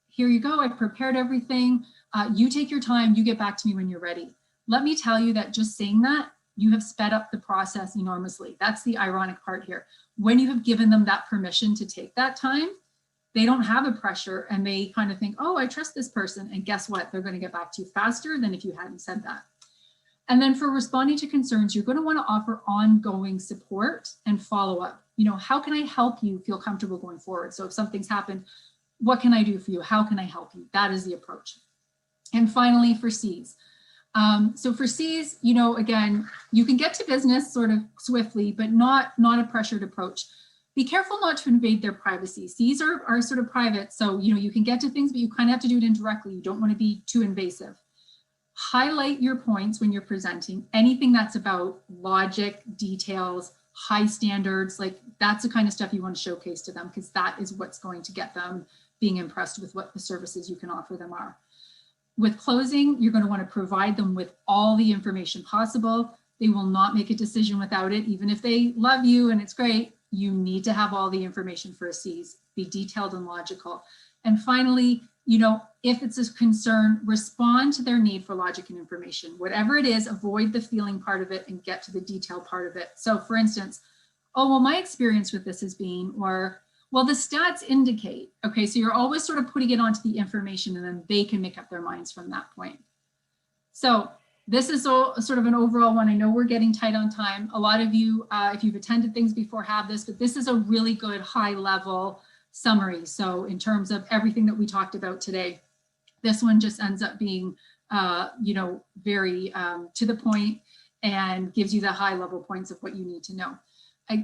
here you go, I've prepared everything. You take your time, you get back to me when you're ready. Let me tell you that just saying that, you have sped up the process enormously. That's the ironic part here. When you have given them that permission to take that time, they don't have a pressure and they kind of think, oh, I trust this person. And guess what? They're going to get back to you faster than if you hadn't said that. And then for responding to concerns, you're going to want to offer ongoing support and follow up. You know, how can I help you feel comfortable going forward? So if something's happened, what can I do for you? How can I help you? That is the approach. And finally, for C's. So for C's, you know, again, you can get to business sort of swiftly, but not a pressured approach. Be careful not to invade their privacy. C's are sort of private. So, you know, you can get to things, but you kind of have to do it indirectly. You don't want to be too invasive. Highlight your points when you're presenting. Anything that's about logic, details, high standards, like that's the kind of stuff you want to showcase to them, because that is what's going to get them being impressed with what the services you can offer them are. With closing, you're going to want to provide them with all the information possible. They will not make a decision without it. Even if they love you and it's great, you need to have all the information for a C's. Be detailed and logical. And finally, you know, if it's a concern, respond to their need for logic and information. Whatever it is, avoid the feeling part of it and get to the detail part of it. So for instance, oh, well, my experience with this has been, or, well, the stats indicate, okay, so you're always sort of putting it onto the information and then they can make up their minds from that point. So this is sort of an overall one. I know we're getting tight on time. A lot of you, if you've attended things before, have this, but this is a really good high level summary. So in terms of everything that we talked about today, this one just ends up being, you know, very to the point and gives you the high level points of what you need to know.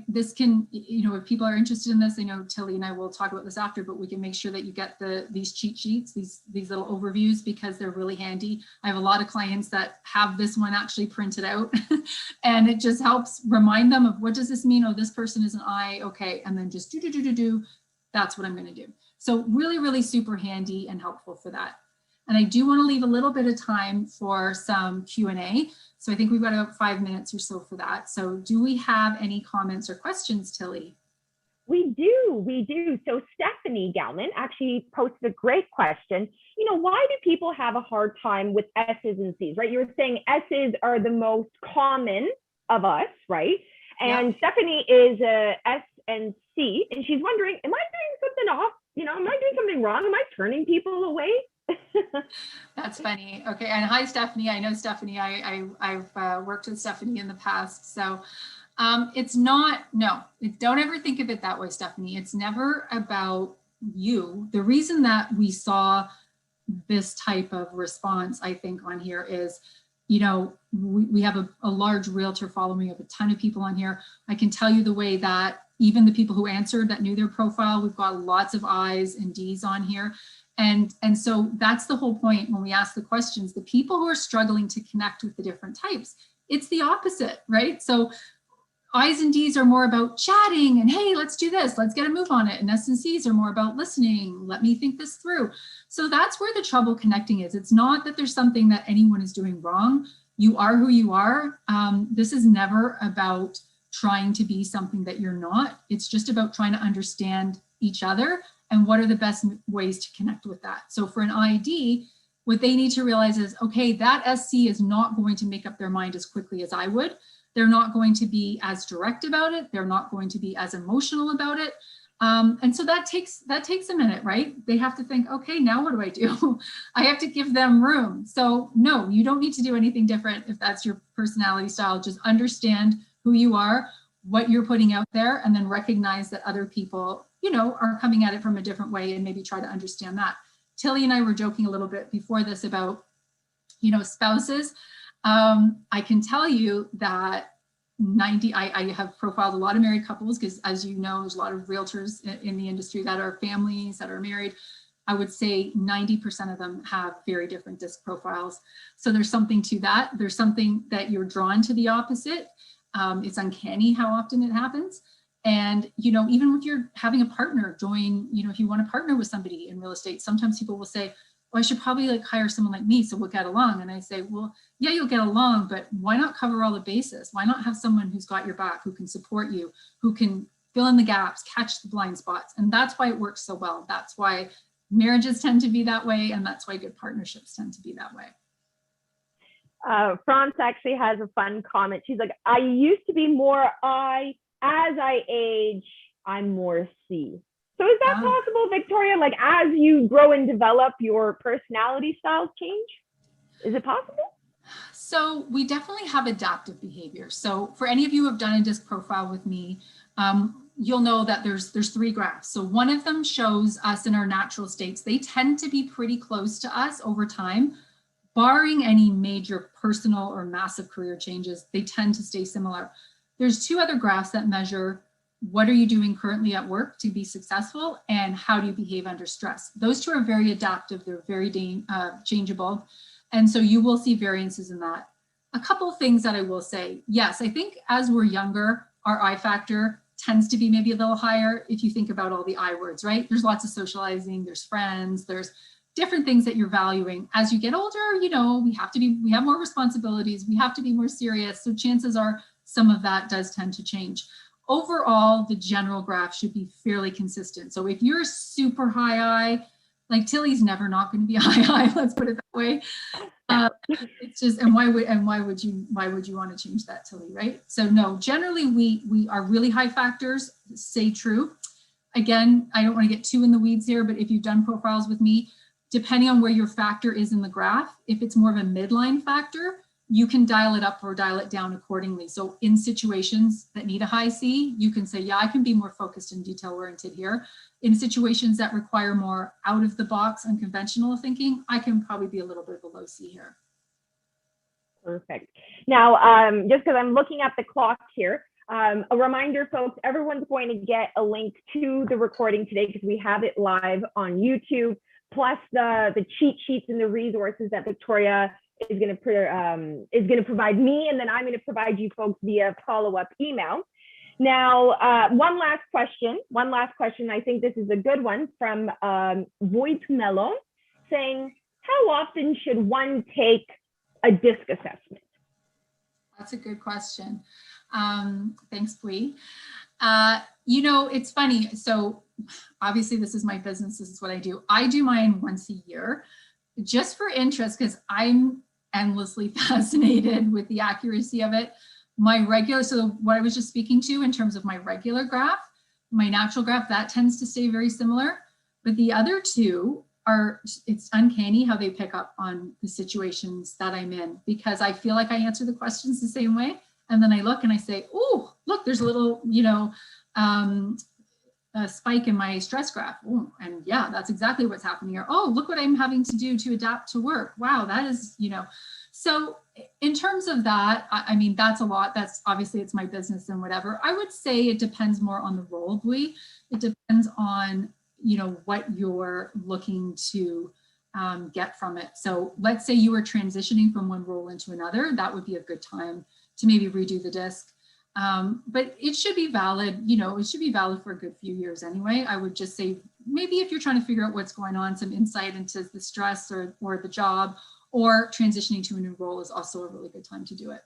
This can, you know, if people are interested in this, I know Tilly and I will talk about this after, but we can make sure that you get these cheat sheets, these little overviews, because they're really handy. I have a lot of clients that have this one actually printed out and it just helps remind them of what does this mean? Oh, this person is an I, okay. And then just do. That's what I'm going to do. So really, really super handy and helpful for that. And I do want to leave a little bit of time for some Q&A. So I think we've got about 5 minutes or so for that. So do we have any comments or questions, Tilly? We do. So Stephanie Galman actually posted a great question. You know, why do people have a hard time with S's and C's, right? You were saying S's are the most common of us, right? And yeah. Stephanie is a S and C, and she's wondering, am I doing something off? You know, am I doing something wrong? Am I turning people away? That's funny. Okay, and hi, Stephanie. I know Stephanie. I've worked with Stephanie in the past. So it's not, no, don't ever think of it that way, Stephanie. It's never about you. The reason that we saw this type of response, I think, on here is, you know, we have a large realtor following. We have a ton of people on here. I can tell you the way that even the people who answered that knew their profile, we've got lots of I's and D's on here. And so that's the whole point when we ask the questions. The people who are struggling to connect with the different types, it's the opposite, right? So I's and D's are more about chatting and, hey, let's do this, let's get a move on it. And S and C's are more about listening, let me think this through. So that's where the trouble connecting is. It's not that there's something that anyone is doing wrong. You are who you are. This is never about trying to be something that you're not. It's just about trying to understand each other and what are the best ways to connect with that. So for an ID, what they need to realize is, okay, that SC is not going to make up their mind as quickly as I would. They're not going to be as direct about it. They're not going to be as emotional about it. And so that takes a minute, right? They have to think, okay, now what do I do? I have to give them room. So no, you don't need to do anything different if that's your personality style. Just understand who you are, what you're putting out there, and then recognize that other people, you know, are coming at it from a different way and maybe try to understand that. Tilly and I were joking a little bit before this about, you know, spouses. I can tell you that I have profiled a lot of married couples because, as you know, there's a lot of realtors in the industry that are families that are married. I would say 90% of them have very different DISC profiles. So there's something to that. There's something that you're drawn to the opposite. It's uncanny how often it happens. And, you know, even if you're having a partner join, you know, if you want to partner with somebody in real estate, sometimes people will say, well, I should probably like hire someone like me so we'll get along. And I say, well, yeah, you'll get along, but why not cover all the bases? Why not have someone who's got your back, who can support you, who can fill in the gaps, catch the blind spots? And that's why it works so well. That's why marriages tend to be that way. And that's why good partnerships tend to be that way. France actually has a fun comment. She's like, I used to be more I, as I age, I'm more C. So is that possible, Victoria? Like as you grow and develop, your personality styles change? Is it possible? So we definitely have adaptive behavior. So for any of you who have done a DISC profile with me, you'll know that there's 3 graphs. So one of them shows us in our natural states. They tend to be pretty close to us over time, barring any major personal or massive career changes. They tend to stay similar. There's 2 other graphs that measure what are you doing currently at work to be successful and how do you behave under stress. Those 2 are very adaptive. They're very changeable. And so you will see variances in that. A couple of things that I will say. Yes, I think as we're younger, our I factor tends to be maybe a little higher if you think about all the I words, right? There's lots of socializing, there's friends, there's different things that you're valuing. As you get older, you know, we have more responsibilities, we have to be more serious. So chances are some of that does tend to change. Overall, the general graph should be fairly consistent. So if you're super high I, like Tilly's never not going to be high I, let's put it that way. It's just, and why would you want to change that, Tilly, right? So no, generally we are really high factors, say true. Again, I don't want to get too in the weeds here, but if you've done profiles with me, depending on where your factor is in the graph, if it's more of a midline factor, you can dial it up or dial it down accordingly. So in situations that need a high C, you can say, yeah, I can be more focused and detail oriented here. In situations that require more out of the box unconventional thinking, I can probably be a little bit below C here. Perfect. Now, just because I'm looking at the clock here, a reminder, folks, everyone's going to get a link to the recording today because we have it live on YouTube, plus the cheat sheets and the resources that Victoria is going to provide me, and then I'm going to provide you folks via follow-up email. Now, one last question. I think this is a good one from Void Mello saying, how often should one take a DISC assessment? That's a good question. Thanks, Bui. You know, it's funny. So obviously this is my business. This is what I do. I do mine once a year just for interest because I'm endlessly fascinated with the accuracy of it. So what I was just speaking to in terms of my regular graph, my natural graph, that tends to stay very similar. But the other 2 it's uncanny how they pick up on the situations that I'm in because I feel like I answer the questions the same way. And then I look and I say, oh, look, there's a little, you know, a spike in my stress graph. Ooh, and yeah, that's exactly what's happening here. Oh, look what I'm having to do to adapt to work. Wow, that is, you know, so in terms of that, I mean, that's a lot. That's obviously it's my business and whatever. I would say it depends more on the role, Bui. It depends on, you know, what you're looking to get from it. So let's say you were transitioning from one role into another, that would be a good time to maybe redo the DISC. But it should be valid, you know, it should be valid for a good few years anyway. I would just say, maybe if you're trying to figure out what's going on, some insight into the stress or the job or transitioning to a new role is also a really good time to do it.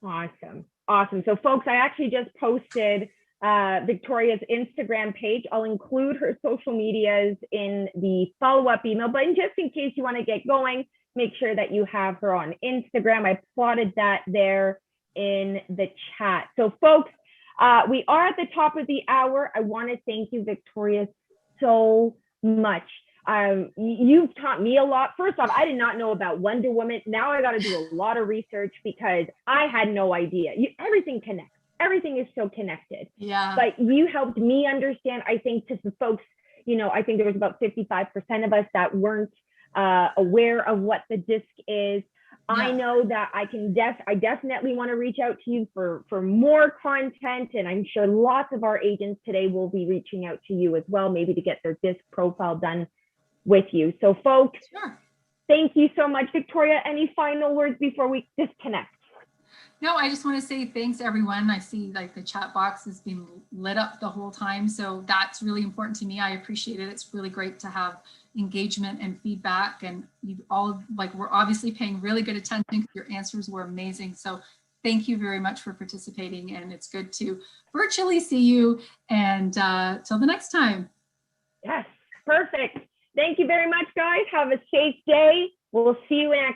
Awesome. So folks, I actually just posted Victoria's Instagram page. I'll include her social medias in the follow-up email, but just in case you want to get going, make sure that you have her on Instagram. I plotted that there in the chat. So folks, we are at the top of the hour. I want to thank you, Victoria, so much. You've taught me a lot. First off, I did not know about Wonder Woman. Now I got to do a lot of research because I had no idea. Everything connects. Everything is so connected. Yeah. But you helped me understand. I think to the folks, you know, I think there was about 55% of us that weren't aware of what the DISC is. Yeah. I know that I definitely want to reach out to you for more content, and I'm sure lots of our agents today will be reaching out to you as well, maybe to get their DISC profile done with you. So folks, sure. Thank you so much. Victoria, any final words before we disconnect? No, I just want to say thanks, everyone. I see like the chat box has been lit up the whole time. So that's really important to me. I appreciate it. It's really great to have engagement and feedback. And you all, like, we're obviously paying really good attention because your answers were amazing. So thank you very much for participating. And it's good to virtually see you. And till the next time. Yes, perfect. Thank you very much, guys. Have a safe day. We'll see you next